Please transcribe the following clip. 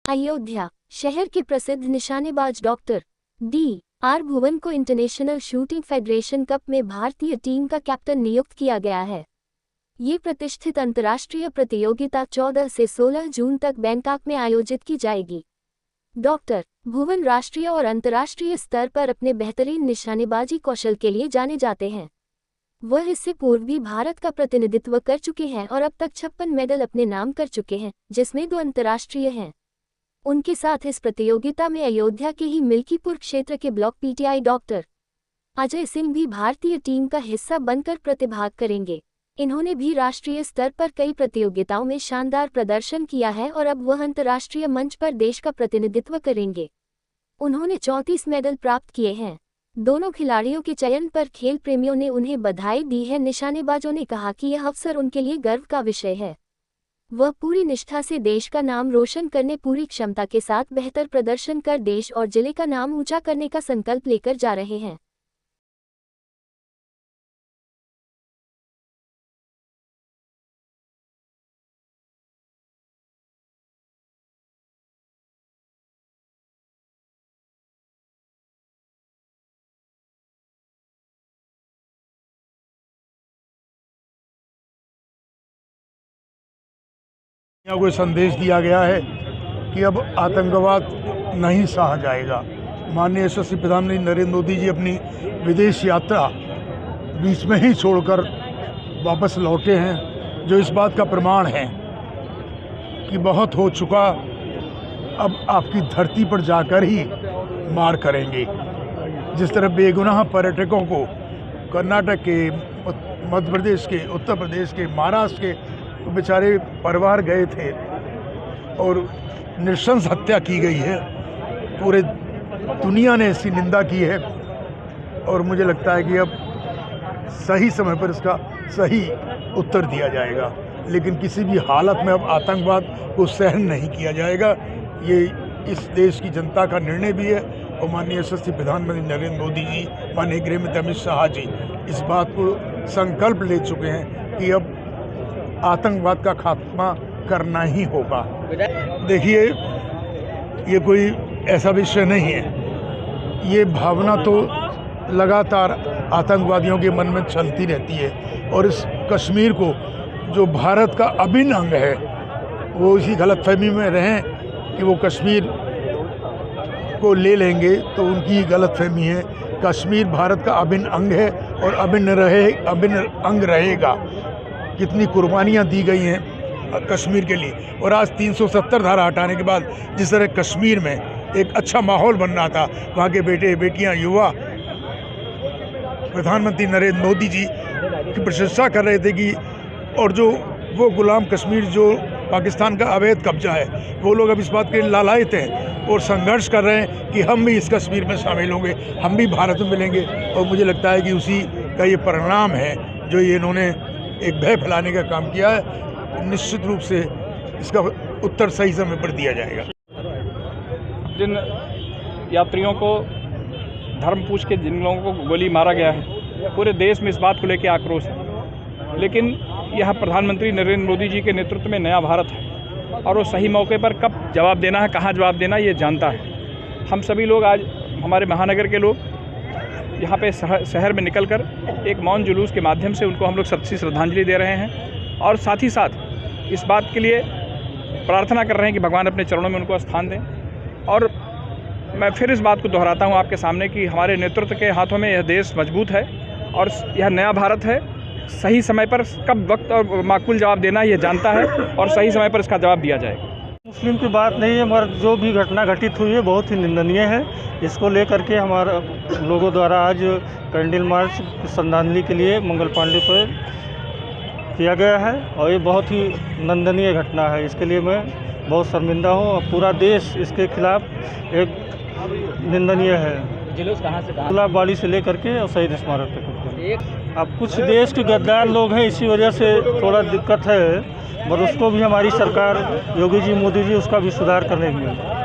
अयोध्या शहर के प्रसिद्ध निशानेबाज डॉक्टर D.R. भुवन को इंटरनेशनल शूटिंग फेडरेशन कप में भारतीय टीम का कैप्टन नियुक्त किया गया है। ये प्रतिष्ठित अंतर्राष्ट्रीय प्रतियोगिता 14 से 16 जून तक बैंकॉक में आयोजित की जाएगी। डॉक्टर भुवन राष्ट्रीय और अंतर्राष्ट्रीय स्तर पर अपने बेहतरीन निशानेबाजी कौशल के लिए जाने जाते हैं। वह इससे पूर्व भी भारत का प्रतिनिधित्व कर चुके हैं और अब तक 56 मेडल अपने नाम कर चुके हैं, जिसमें 2 अंतर्राष्ट्रीय हैं। उनके साथ इस प्रतियोगिता में अयोध्या के ही मिल्कीपुर क्षेत्र के block PTI doctor Ajay Singh भी भारतीय टीम का हिस्सा बनकर प्रतिभाग करेंगे। इन्होंने भी राष्ट्रीय स्तर पर कई प्रतियोगिताओं में शानदार प्रदर्शन किया है और अब वह अंतर्राष्ट्रीय मंच पर देश का प्रतिनिधित्व करेंगे। उन्होंने 34 मेडल प्राप्त किए हैं। दोनों खिलाड़ियों के चयन पर खेल प्रेमियों ने उन्हें बधाई दी है। निशानेबाजों ने कहा कि यह अवसर उनके लिए गर्व का विषय है। वह पूरी निष्ठा से देश का नाम रोशन करने, पूरी क्षमता के साथ बेहतर प्रदर्शन कर देश और जिले का नाम ऊंचा करने का संकल्प लेकर जा रहे हैं। को संदेश दिया गया है कि अब आतंकवाद नहीं सहा जाएगा। माननीय यशस्वी प्रधानमंत्री नरेंद्र मोदी जी अपनी विदेश यात्रा बीच में ही छोड़कर वापस लौटे हैं, जो इस बात का प्रमाण है कि बहुत हो चुका, अब आपकी धरती पर जाकर ही मार करेंगे। जिस तरह बेगुनाह पर्यटकों को कर्नाटक के, मध्य प्रदेश के, उत्तर प्रदेश के, महाराष्ट्र के बेचारे परिवार गए थे और नृशंस हत्या की गई है, पूरे दुनिया ने इसकी निंदा की है और मुझे लगता है कि अब सही समय पर इसका सही उत्तर दिया जाएगा। लेकिन किसी भी हालत में अब आतंकवाद को सहन नहीं किया जाएगा। ये इस देश की जनता का निर्णय भी है और माननीय यशस्वी प्रधानमंत्री नरेंद्र मोदी जी, माननीय गृह मंत्री अमित शाह जी इस बात को संकल्प ले चुके हैं कि अब आतंकवाद का खात्मा करना ही होगा। देखिए, ये कोई ऐसा विषय नहीं है, ये भावना तो लगातार आतंकवादियों के मन में चलती रहती है और इस कश्मीर को, जो भारत का अभिन्न अंग है, वो इसी गलतफहमी में रहें कि वो कश्मीर को ले लेंगे, तो उनकी गलतफहमी है। कश्मीर भारत का अभिन्न अंग है और अभिन्न अंग रहेगा। कितनी कुर्बानियाँ दी गई हैं कश्मीर के लिए, और आज 370 धारा हटाने के बाद जिस तरह कश्मीर में एक अच्छा माहौल बन रहा था, वहाँ के बेटे बेटियाँ, युवा प्रधानमंत्री नरेंद्र मोदी जी की प्रशंसा कर रहे थे कि, और जो वो गुलाम कश्मीर जो पाकिस्तान का अवैध कब्जा है, वो लोग अब इस बात के लालायित हैं और संघर्ष कर रहे हैं कि हम भी इस कश्मीर में शामिल होंगे, हम भी भारत में मिलेंगे। और मुझे लगता है कि उसी का ये परिणाम है जो ये इन्होंने एक भय फैलाने का काम किया है। निश्चित रूप से इसका उत्तर सही समय पर दिया जाएगा। जिन यात्रियों को धर्म पूछ के जिन लोगों को गोली मारा गया है, पूरे देश में इस बात को लेकर आक्रोश है, लेकिन यह प्रधानमंत्री नरेंद्र मोदी जी के नेतृत्व में नया भारत है और वो सही मौके पर कब जवाब देना है, कहाँ जवाब देना है, ये जानता है। हम सभी लोग आज, हमारे महानगर के लोग यहाँ पे शहर में निकलकर एक मौन जुलूस के माध्यम से उनको हम लोग सच्ची श्रद्धांजलि दे रहे हैं और साथ ही साथ इस बात के लिए प्रार्थना कर रहे हैं कि भगवान अपने चरणों में उनको स्थान दें। और मैं फिर इस बात को दोहराता हूँ आपके सामने कि हमारे नेतृत्व के हाथों में यह देश मजबूत है और यह नया भारत है। सही समय पर कब वक्त और माकूल जवाब देना ये जानता है और सही समय पर इसका जवाब दिया जाएगा। मुस्लिम की बात नहीं है, मगर जो भी घटना घटित हुई है बहुत ही निंदनीय है। इसको लेकर के हमारा लोगों द्वारा आज कैंडल मार्च श्रद्धांजलि के लिए मंगल पांडे पर किया गया है और ये बहुत ही निंदनीय घटना है। इसके लिए मैं बहुत शर्मिंदा हूँ और पूरा देश इसके खिलाफ एक निंदनीय है। जुलूस कहाँ से गुलाबबाड़ी से लेकर के और शहीद स्मारक तक। अब कुछ देश के गद्दार लोग हैं, इसी वजह से थोड़ा दिक्कत है, पर उसको भी हमारी सरकार, योगी जी, मोदी जी, उसका भी सुधार करने में